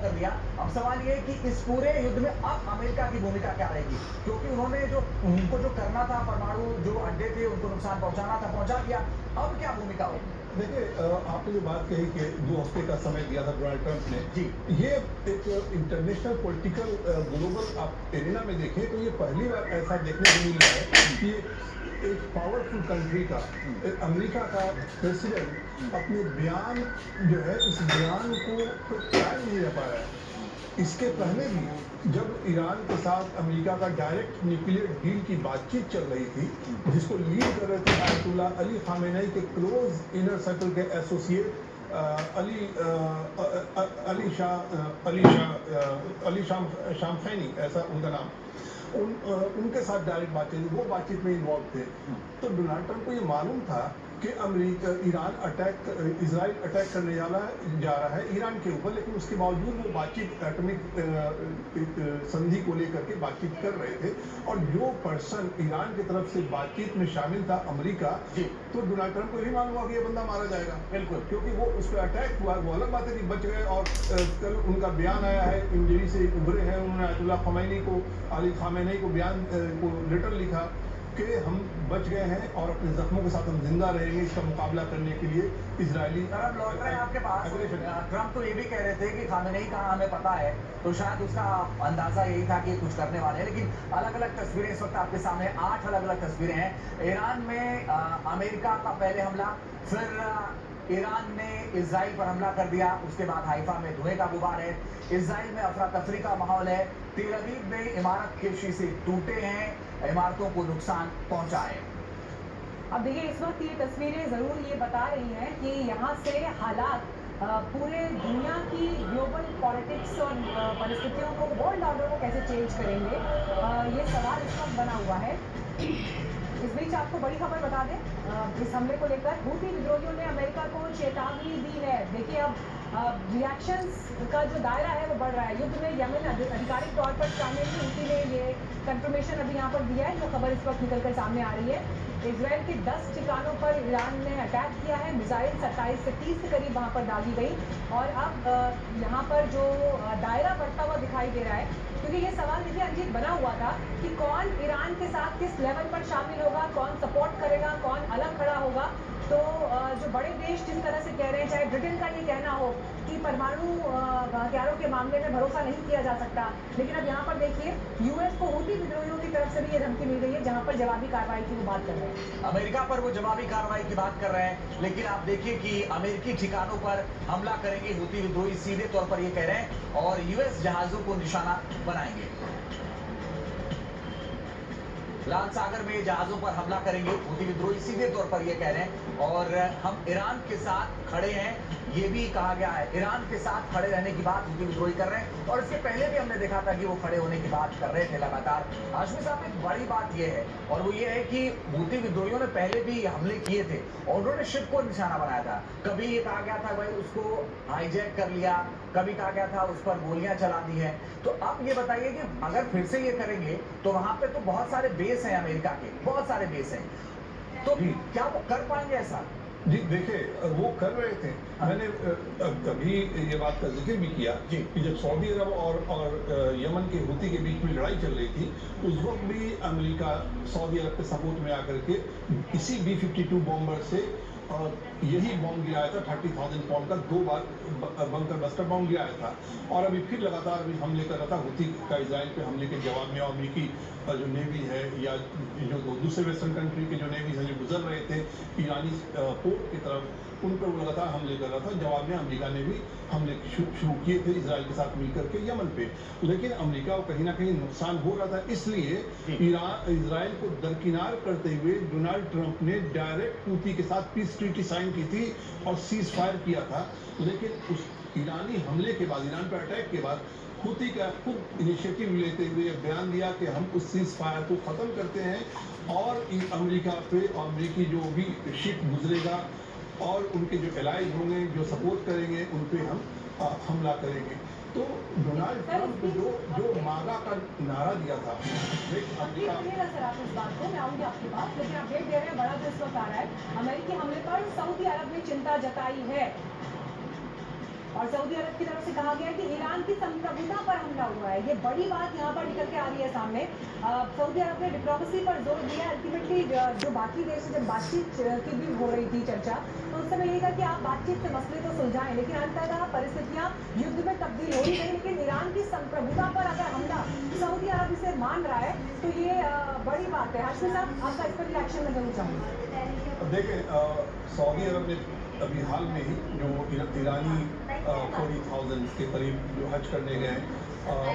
कर दिया। अब सवाल ये है कि इस पूरे युद्ध में अब अमेरिका की भूमिका क्या रहेगी? क्योंकि उन्होंने जो उनको जो करना था, परमाणु जो अड्डे थे उनको नुकसान पहुंचाना था, पहुंचा दिया। अब क्या भूमिका होगी? देखिए, आपने जो बात कही कि 2 हफ्ते का समय दिया था डोनाल्ड ट्रंप ने, जी। ये एक इंटरनेशनल पॉलिटिकल ग्लोबल आप एरिना में देखें तो ये पहली बार ऐसा देखने को मिल रहा है कि एक पावरफुल कंट्री का, एक अमेरिका का प्रेसिडेंट अपने बयान जो है, उस बयान को कायम नहीं रह पा रहा है। इसके पहले भी जब ईरान के साथ अमेरिका का डायरेक्ट न्यूक्लियर डील की बातचीत चल रही थी, जिसको लीड कर रहे थे आयतुल्लाह अली खामेनेई के क्लोज इनर सर्कल के एसोसिएट अली शामखैनी, ऐसा उनका नाम, उनके साथ डायरेक्ट बातचीत, वो बातचीत में इन्वॉल्व थे। तो डोनाल्ड ट्रंप को ये मालूम था कि इजराइल अटैक करने जा रहा है ईरान के ऊपर, लेकिन उसके बावजूद वो बातचीत एटॉमिक संधि को लेकर के बातचीत कर रहे थे। और जो पर्सन ईरान की तरफ से बातचीत में शामिल था, अमेरिका, तो डोनाल्ड ट्रंप को भी मालूम हुआ कि ये बंदा मारा जाएगा। बिल्कुल, क्योंकि वो उस पर अटैक हुआ, वो अलग बात है कि बच गए। और कल उनका बयान आया है, इंजरी से उभरे हैं, उन्होंने आयतुल्लाह खमैनी को, अली खामेनेई को बयान को लेटर लिखा कि हम बच गए हैं और अपने जख्मों के साथ हम जिंदा रहेंगे इसका मुकाबला करने के लिए इजरायली। लौट रहे हैं आपके पास। ट्रंप तो ये भी कह रहे थे कि खामेनेई कहाँ हमें पता है, तो शायद उसका अंदाजा यही था कि कुछ करने वाले हैं। लेकिन अलग अलग तस्वीरें इस वक्त आपके सामने, 8 अलग अलग तस्वीरें हैं। ईरान में अमेरिका का पहले हमला, फिर ईरान ने इजराइल पर हमला कर दिया, उसके बाद हाइफा में धुएं का गुबार है, इजराइल में अफरा तफरी का माहौल है, तेल अवीव में इमारत के शीशे टूटे हैं, इमारतों को नुकसान पहुंचा है। अब देखिए, इस वक्त ये तस्वीरें जरूर ये बता रही हैं कि यहाँ से हालात पूरे दुनिया की ग्लोबल पॉलिटिक्स और परिस्थितियों को, वर्ल्ड ऑर्डर को कैसे चेंज करेंगे, ये सवाल इस वक्त बना हुआ है। इस बीच आपको बड़ी खबर बता दें, इस हमले को लेकर हूथी विद्रोहियों ने अमेरिका को चेतावनी दी है। देखिए, अब रिएक्शंस का जो दायरा है वो बढ़ रहा है। युद्ध में यमन आधिकारिक तौर पर शामिल हूथी ने ये कंफर्मेशन अभी यहाँ पर दिया है, जो खबर इस वक्त निकलकर सामने आ रही है। इजराइल के 10 ठिकानों पर ईरान ने अटैक किया है, मिसाइल 27 से 30 के करीब वहाँ पर दागी गई। और अब यहाँ पर जो दायरा बढ़ता हुआ दिखाई दे रहा है, क्योंकि ये सवाल देखिए अंजीत बना हुआ था कि कौन ईरान के साथ किस लेवल पर शामिल होगा, कौन सपोर्ट करेगा, कौन अलग खड़ा होगा। तो जो बड़े देश जिस तरह से कह रहे हैं, चाहे ब्रिटेन का ये कहना हो कि परमाणु हथियारों के मामले में भरोसा नहीं किया जा सकता, लेकिन अब यहाँ पर देखिए यूएस को हूथी विद्रोहियों की तरफ से भी ये धमकी मिल गई है, जहाँ पर जवाबी कार्रवाई की वो बात कर रहे हैं। अमेरिका पर वो जवाबी कार्रवाई की बात कर रहे हैं, लेकिन आप देखिए कि अमेरिकी ठिकानों पर हमला करेंगे हूथी विद्रोही, सीधे तौर पर ये कह रहे हैं, और यूएस जहाजों को निशाना बनाएंगे। लाल सागर में जहाजों पर हमला करेंगे हूथी विद्रोही, सीधे तौर पर ये कह रहे हैं, और हम ईरान के साथ खड़े हैं, ये भी कहा गया है। ईरान के साथ खड़े रहने की बात हूथी विद्रोही कर रहे हैं, और इसके पहले भी हमने देखा था कि वो खड़े होने की बात कर रहे थे लगातार। हाशमी साहब, एक बड़ी बात ये है, और वो ये है कि हूथी विद्रोहियों ने पहले भी हमले किए थे और उन्होंने शिप को निशाना बनाया था। कभी ये कहा गया था भाई उसको हाईजैक कर लिया, कभी कहा गया था उस पर गोलियां चला दी हैं। तो अब ये बताइए कि अगर फिर से ये करेंगे तो वहां पे तो बहुत सारे बेस हैं अमेरिका के, बहुत सारे बेस हैं, तो क्या वो कर पाएंगे ऐसा? जी देखिए, वो कर रहे थे। मैंने कभी ये बात का जिक्र भी किया कि जब सऊदी अरब और यमन के हूथी के बीच में लड़ाई चल रही थी, उस वक्त भी अमेरिका सऊदी अरब के सपोर्ट में आकर के इसी B-52 बॉम्बर से यही बॉम्ब गिराया था, 30,000 पाउंड का, 2 बार बंकर बस्टर बॉम्ब गिराया था। और अभी फिर लगातार हमले कर रहा था हूथी का इजराइल पे हमले के जवाब में। अमेरिकी जो नेवी है या जो दूसरे वेस्टर्न कंट्री के जो नेवीज हैं जो गुजर रहे थे ईरानी पोर्ट की तरफ, उन पर वो लगातार हमले कर रहा था। जवाब में अमेरिका ने भी हमले शुरू किए थे इजराइल के साथ मिलकर के यमन पे, लेकिन अमेरिका को कहीं ना कहीं नुकसान हो रहा था। इसलिए इजराइल को दरकिनार करते हुए डोनाल्ड ट्रंप ने डायरेक्ट हूथी के साथ पीस ट्रीटी साइन की थी और सीज फायर किया था। लेकिन उस ईरानी हमले के बाद, ईरान पर अटैक के बाद, हूथी का खुद इनिशिएटिव लेते हुए बयान दिया कि हम उस सीज फायर को ख़त्म करते हैं और अमेरिका पे, अमेरिकी जो भी शिप गुजरेगा और उनके जो एलाइज होंगे, जो सपोर्ट करेंगे, उन पे हम हमला करेंगे। तो डोनाल्ड ट्रंप जो मागा का नारा दिया था, सर आप इस बात को, मैं आऊंगी आपके पास, लेकिन अपडेट दे रहे हैं, बड़ा जो इस वक्त आ रहा है, अमेरिकी हमले पर सऊदी अरब ने चिंता जताई है। और सऊदी अरब की तरफ से कहा गया है कि ईरान की संप्रभुता पर हमला हुआ है। ये बड़ी बात यहाँ पर निकल के आ रही है सामने। सऊदी अरब ने डिप्लोमेसी पर जोर दिया। अल्टीमेटली जो बाकी देश से जब बातचीत की भी हो रही थी चर्चा, तो उस समय ये था कि आप बातचीत से मसले तो सुलझाएं, लेकिन अंततः परिस्थितियां युद्ध में तब्दील हो ही गई। लेकिन ईरान की संप्रभुता पर अगर हमला सऊदी अरब इसे मान रहा है तो ये बड़ी बात है। हाशमी साहब, आपका इस पर रिएक्शन मैं जरूर चाहूँगी। देखिए, सऊदी अरब ने अभी हाल में ही जो ईरानी 40,000 के करीब जो हज करने गए हैं,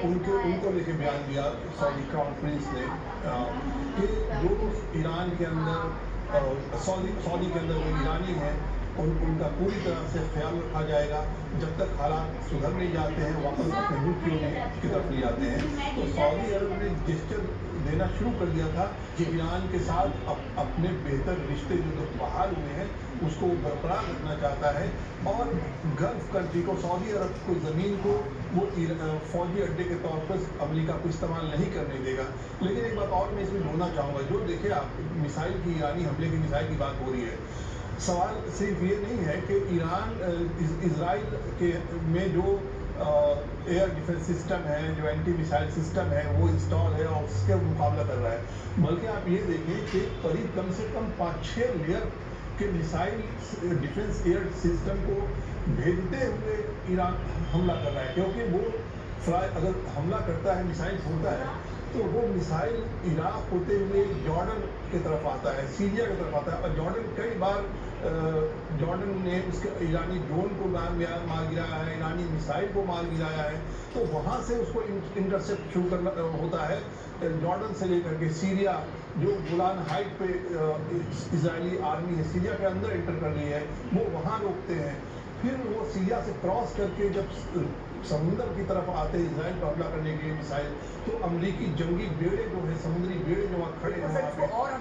उनको लेके बयान दिया सऊदी क्राउन प्रिंस ने कि जो ईरान के अंदर सऊदी के अंदर जो ईरानी हैं उनका पूरी तरह से ख्याल रखा जाएगा जब तक हालात सुधर नहीं जाते हैं, वापस अपने मुल्क की तरफ ले जाते हैं। तो सऊदी अरब ने जेस्चर देना शुरू कर दिया था कि ईरान के साथ अपने बेहतर रिश्ते जो बहाल हुए हैं उसको बरकरार रखना चाहता है और गल्फ कंट्री को, सऊदी अरब को, ज़मीन को वो फौजी अड्डे के तौर पर अमेरिका को इस्तेमाल नहीं करने देगा। लेकिन एक बात और मैं इसमें बोलना चाहूँगा, जो देखिए आप मिसाइल की, ईरानी हमले की मिसाइल की बात हो रही है, सवाल सिर्फ ये नहीं है कि ईरान इजराइल के में जो एयर डिफेंस सिस्टम है, जो एंटी मिसाइल सिस्टम है वो इंस्टॉल है और उसके मुकाबला कर रहा है, बल्कि आप ये देखें कि करीब कम से कम 5-6 लेयर के मिसाइल डिफेंस एयर सिस्टम को भेजते हुए ईरान हमला कर रहा है। क्योंकि वो अगर हमला करता है, मिसाइल छोड़ता है, तो वो मिसाइल इराक होते हुए जॉर्डन की तरफ आता है, सीरिया की तरफ आता है। और जॉर्डन कई बार जॉर्डन ने उसके ईरानी ड्रोन को मार गिराया है, ईरानी मिसाइल को मार गिराया है। तो वहाँ से उसको इंटरसेप्ट शुरू करना होता है। जॉर्डन से लेकर के सीरिया, जो गोलान हाइट पे इजरायली आर्मी है सीरिया के अंदर एंटर कर रही है, वो वहाँ रोकते हैं। फिर वो सीरिया से क्रॉस करके जब समुद्र की तरफ आते हैं इजराइल पर हमला करने के लिए मिसाइल, तो अमेरिकी जंगी बेड़े जो है, समुद्री बेड़े जो वहाँ खड़े हैं,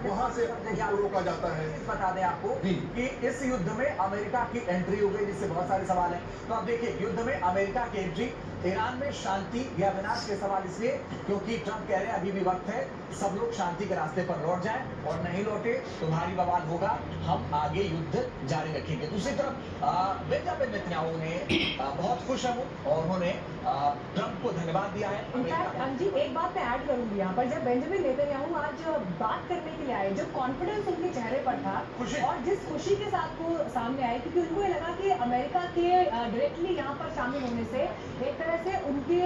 वहाँ से उसको रोका जाता है। बता दें आपको कि इस युद्ध में अमेरिका की एंट्री हो गई, जिससे बहुत सारे सवाल हैं। तो आप देखिए, युद्ध में अमेरिका की एंट्री, ईरान में शांति या विनाश के सवाल इसलिए क्योंकि ट्रंप कह रहे हैं अभी भी वक्त है, सब लोग शांति के रास्ते पर लौट जाएं, और नहीं लौटे तो भारी बवाल होगा, हम आगे युद्ध जारी रखेंगे। दूसरी तरफ बेंजामिन नेतन्याहू ने बहुत खुश हैं और उन्होंने ट्रंप को धन्यवाद दिया है। इनफैक्ट जी, एक बात मैं ऐड करूंगी यहाँ पर, जब बेंजामिन नेतन्याहू आज बात करने के लिए आए, जो कॉन्फिडेंस उनके चेहरे पर था और जिस खुशी के साथ वो सामने आए, क्योंकि उनको ये लगा कि अमेरिका के डायरेक्टली यहाँ पर शामिल होने से एक तरह से उनके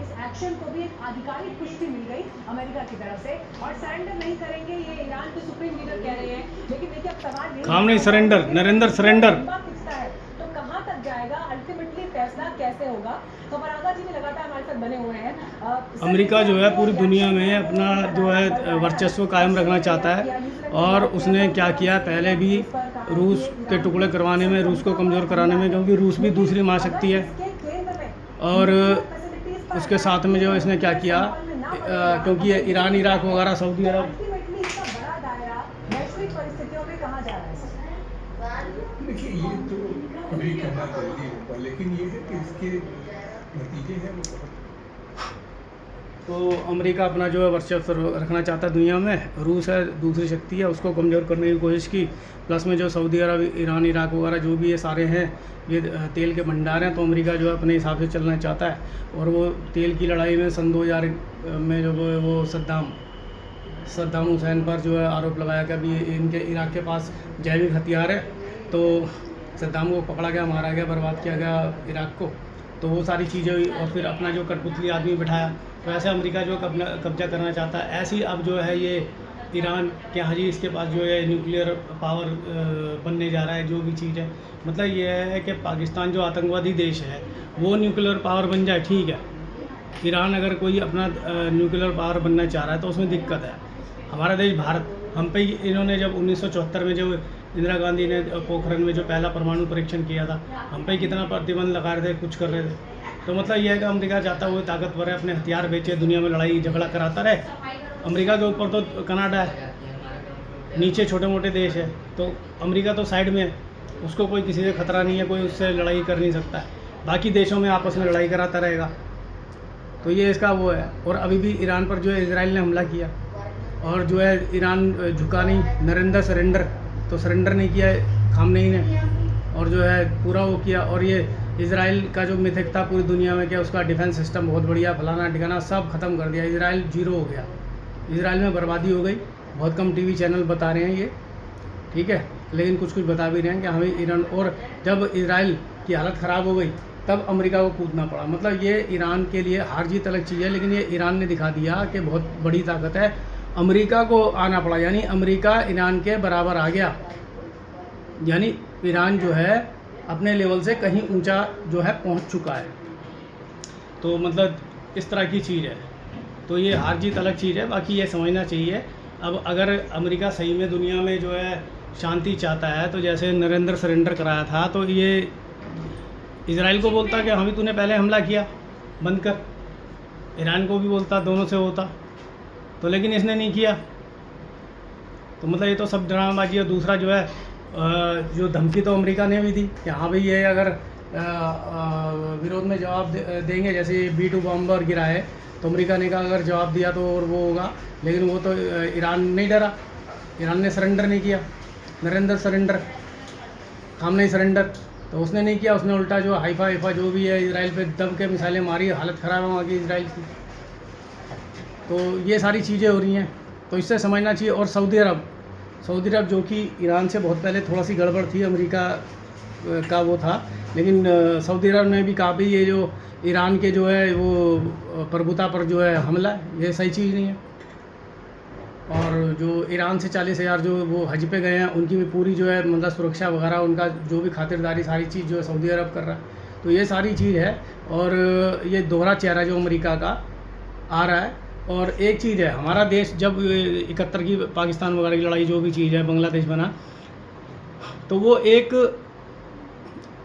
इस एक्शन को भी एक आधिकारिक पुष्टि मिल गई अमेरिका की तरफ से, और सरेंडर नहीं करेंगे, ये ईरान के सुप्रीम लीडर कह रहे हैं। लेकिन देखिए, अब सवाल काम नहीं सरेंडर, नरेंद्र सरेंडर खिंचता है तो कहाँ तक जाएगा, अल्टीमेटली फैसला कैसे होगा। तो फरागा जी भी लगातार हमारे साथ बने हुए हैं। अमेरिका जो है पूरी दुनिया में अपना जो है वर्चस्व कायम रखना चाहता है, और उसने क्या किया, पहले भी रूस के टुकड़े करवाने में, रूस को कमज़ोर कराने में, क्योंकि रूस भी दूसरी महाशक्ति है, और उसके साथ में जो इसने क्या किया, क्योंकि ईरान, इराक वगैरह, सऊदी अरब, देखिए ये तो अभी कहना जल्दी होगा, लेकिन ये है कि इसके नतीजे हैं वो बहुत। तो अमेरिका अपना जो है वर्चस्व रखना चाहता है दुनिया में। रूस है दूसरी शक्ति है, उसको कमज़ोर करने की कोशिश की, प्लस में जो सऊदी अरब, ईरान, इराक वगैरह जो भी ये सारे हैं, ये तेल के भंडार हैं, तो अमेरिका जो है अपने हिसाब से चलना चाहता है। और वो तेल की लड़ाई में सन 2000 में जो वो सद्दाम हुसैन पर जो है आरोप लगाया कि अभी इनके इराक के पास जैविक हथियार है, तो सद्दाम को पकड़ा गया, मारा गया, बर्बाद किया गया इराक को। तो वो सारी चीज़ें हुई, और फिर अपना जो कठपुतली आदमी बिठाया, तो ऐसे अमेरिका जो कब्जा करना चाहता है। ऐसे ही अब जो है ये ईरान के हाजी, इसके पास जो है न्यूक्लियर पावर बनने जा रहा है, जो भी चीज़ है। मतलब ये है कि पाकिस्तान जो आतंकवादी देश है वो न्यूक्लियर पावर बन जाए, ठीक है। ईरान अगर कोई अपना न्यूक्लियर पावर बनना चाह रहा है तो उसमें दिक्कत है। हमारा देश भारत, हम पे इन्होंने जब 1974 में जो इंदिरा गांधी ने पोखरण में जो पहला परमाणु परीक्षण किया था, हम पे कितना प्रतिबंध लगा रहे थे, कुछ कर रहे थे। तो मतलब यह है कि अमेरिका चाहता है वो ताकतवर है, अपने हथियार बेचे, दुनिया में लड़ाई झगड़ा कराता रहे। अमेरिका के ऊपर तो कनाडा है, नीचे छोटे मोटे देश है, तो अमेरिका तो साइड में है, उसको कोई किसी से खतरा नहीं है, कोई उससे लड़ाई कर नहीं सकता है। बाकी देशों में आपस में लड़ाई कराता रहेगा। तो ये इसका वो है। और अभी भी ईरान पर जो है इजराइल ने हमला किया, और जो है ईरान झुका नहीं, नरेंद्र सरेंडर, तो सरेंडर नहीं किया खामनेई ने, और जो है पूरा वो किया। और ये इसराइल का जो मिथक था पूरी दुनिया में कि उसका डिफेंस सिस्टम बहुत बढ़िया फलाना ठिकाना सब ख़त्म कर दिया। इसराइल जीरो हो गया, इसराइल में बर्बादी हो गई। बहुत कम टीवी चैनल बता रहे हैं ये, ठीक है, लेकिन कुछ कुछ बता भी रहे हैं कि हमें ईरान, और जब इसराइल की हालत ख़राब हो गई तब अमेरिका को कूदना पड़ा। मतलब ये ईरान के लिए हार जीत अलग चीज़ है, लेकिन ये ईरान ने दिखा दिया कि बहुत बड़ी ताकत है। अमेरिका को आना पड़ा, यानी अमेरिका ईरान के बराबर आ गया, यानी ईरान जो है अपने लेवल से कहीं ऊंचा जो है पहुंच चुका है। तो मतलब इस तरह की चीज़ है। तो ये हार जीत अलग चीज़ है, बाकी ये समझना चाहिए। अब अगर अमेरिका सही में दुनिया में जो है शांति चाहता है, तो जैसे नरेंद्र सरेंडर कराया था, तो ये इजराइल को बोलता कि हाँ भी तूने पहले हमला किया बंद कर, ईरान को भी बोलता, दोनों से होता, तो लेकिन इसने नहीं किया। तो मतलब ये तो सब ड्रामाबाजी है। दूसरा जो है जो धमकी तो अमेरिका ने भी दी कि हाँ भाई ये अगर विरोध में जवाब देंगे, जैसे B-2 बॉम्बर गिरा है, तो अमेरिका ने कहा अगर जवाब दिया तो और वो होगा। लेकिन वो तो ईरान नहीं डरा, ईरान ने सरेंडर नहीं किया, नरेंद्र सरेंडर, खामनेई सरेंडर, तो उसने नहीं किया। उसने उल्टा जो हाइफा जो भी है इसराइल पे दब के मिसाइलें मारी, हालत ख़राब है वहाँ की इसराइल की। तो ये सारी चीज़ें हो रही हैं, तो इससे समझना चाहिए। और सऊदी अरब जो कि ईरान से बहुत पहले थोड़ा सी गड़बड़ थी, अमेरिका का वो था, लेकिन सऊदी अरब ने भी कहा भी ये जो ईरान के जो है वो प्रभुता पर जो है हमला, ये सही चीज़ नहीं है। और जो ईरान से 40,000 जो वो हज पे गए हैं, उनकी भी पूरी जो है मतलब सुरक्षा वगैरह, उनका जो भी खातिरदारी सारी चीज़ जो है सऊदी अरब कर रहा है। तो ये सारी चीज़ है, और ये दोहरा चेहरा जो अमेरिका का आ रहा है। और एक चीज़ है, हमारा देश जब 71 की पाकिस्तान वगैरह की लड़ाई जो भी चीज़ है, बांग्लादेश बना, तो वो एक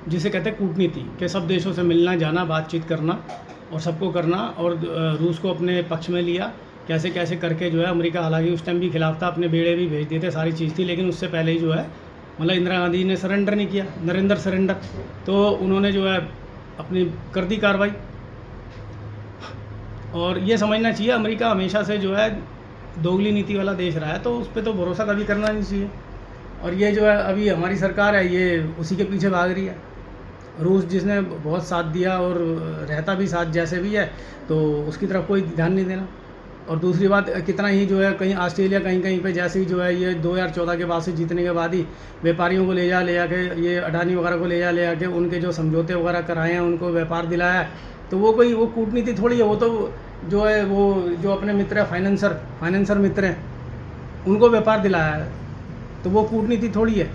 जिसे कहते हैं कूटनीति के सब देशों से मिलना जाना, बातचीत करना और सबको करना, और रूस को अपने पक्ष में लिया, कैसे कैसे करके जो है अमेरिका हालांकि उस टाइम भी खिलाफ था, अपने बेड़े भी भेज दिए थे, सारी चीज़ थी, लेकिन उससे पहले ही जो है मतलब इंदिरा गांधी ने सरेंडर नहीं किया, नरेंद्र सरेंडर, तो उन्होंने जो है अपनी कर दी कार्रवाई। और ये समझना चाहिए अमेरिका हमेशा से जो है दोगली नीति वाला देश रहा है, तो उस पर तो भरोसा कभी करना नहीं चाहिए। और ये जो है अभी हमारी सरकार है, ये उसी के पीछे भाग रही है। रूस जिसने बहुत साथ दिया और रहता भी साथ जैसे भी है, तो उसकी तरफ कोई ध्यान नहीं देना। और दूसरी बात, कितना ही जो है कहीं ऑस्ट्रेलिया कहीं पे जैसे ही जो है ये 2014 के बाद से जीतने के बाद ही व्यापारियों को ले जा के ये अडानी वगैरह को ले जा के उनके जो समझौते वगैरह कराए हैं, उनको व्यापार दिलाया है, तो वो कोई वो कूटनीति थोड़ी है। वो तो जो है वो जो अपने मित्र है फाइनेंसर मित्र हैं, उनको व्यापार दिलाया है, तो वो कूटनीति थोड़ी है।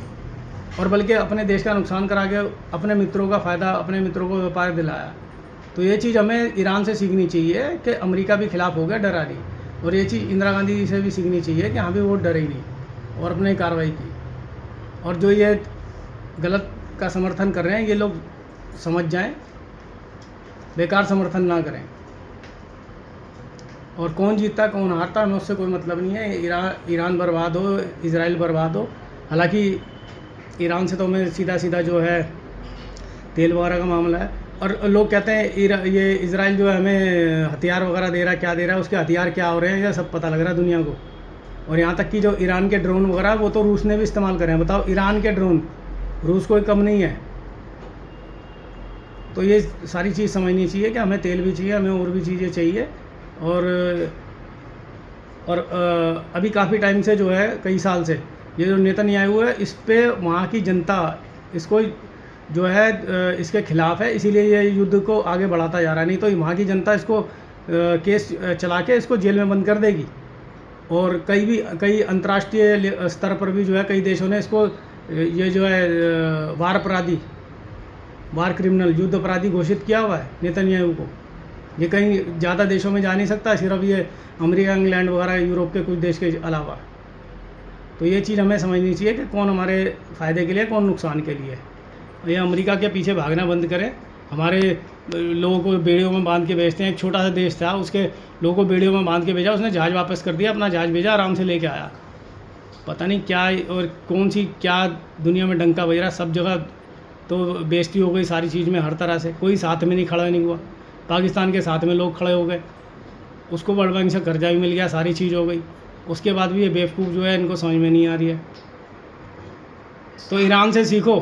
और बल्कि अपने देश का नुकसान करा के अपने मित्रों का फ़ायदा, अपने मित्रों को व्यापार दिलाया। तो ये चीज़ हमें ईरान से सीखनी चाहिए कि अमेरिका भी खिलाफ हो गया, डरा नहीं। और ये चीज़ इंदिरा गांधी जी से भी सीखनी चाहिए कि हाँ भी वो डरे ही नहीं और अपने कार्रवाई की। और जो ये गलत का समर्थन कर रहे हैं, ये लोग समझ जाएं, बेकार समर्थन ना करें। और कौन जीतता कौन हारता हमें उससे कोई मतलब नहीं है। ईरान बर्बाद हो, इजराइल बर्बाद हो। हालांकि ईरान से तो हमें सीधा जो है तेल वगैरह का मामला है। और लोग कहते हैं ये इजराइल जो है हमें हथियार वगैरह दे रहा है, क्या दे रहा है, उसके हथियार क्या हो रहे हैं, ये सब पता लग रहा है दुनिया को। और यहाँ तक कि जो ईरान के ड्रोन वगैरह वो तो रूस ने भी इस्तेमाल करे हैं। बताओ, ईरान के ड्रोन, रूस कोई कम नहीं है। तो ये सारी चीज़ समझनी चाहिए कि हमें तेल भी चाहिए, हमें और भी चीज़ें चाहिए। और अभी काफ़ी टाइम से जो है, कई साल से ये जो नेतन्याहू है, इस पे वहाँ की जनता इसको जो है इसके खिलाफ है, इसीलिए ये युद्ध को आगे बढ़ाता जा रहा है। नहीं तो वहाँ की जनता इसको केस चला के इसको जेल में बंद कर देगी। और कई अंतर्राष्ट्रीय स्तर पर भी जो है कई देशों ने इसको ये जो है वार क्रिमिनल, युद्ध अपराधी घोषित किया हुआ है नेतन्याहू को। ये कहीं ज़्यादा देशों में जा नहीं सकता, सिर्फ ये अमेरिका, इंग्लैंड वगैरह यूरोप के कुछ देश के अलावा। तो ये चीज़ हमें समझनी चाहिए कि कौन हमारे फ़ायदे के लिए, कौन नुकसान के लिए। ये अमेरिका के पीछे भागना बंद करें। हमारे लोगों को बेड़ियों में बांध के भेजते हैं। एक छोटा सा देश था, उसके लोगों को बेड़ियों में बांध के भेजा, उसने जहाज़ वापस कर दिया, अपना जहाज़ भेजा, आराम से लेके आया। पता नहीं क्या और कौन सी क्या दुनिया में डंका बज रहा, सब जगह तो बेइज्जती हो गई सारी चीज़ में, हर तरह से। कोई साथ में नहीं खड़ा नहीं हुआ। पाकिस्तान के साथ में लोग खड़े हो गए, उसको वर्ल्ड बैंक से कर्जा भी मिल गया, सारी चीज़ हो गई। उसके बाद भी ये बेवकूफ़ जो है, इनको समझ में नहीं आ रही है। तो ईरान से सीखो,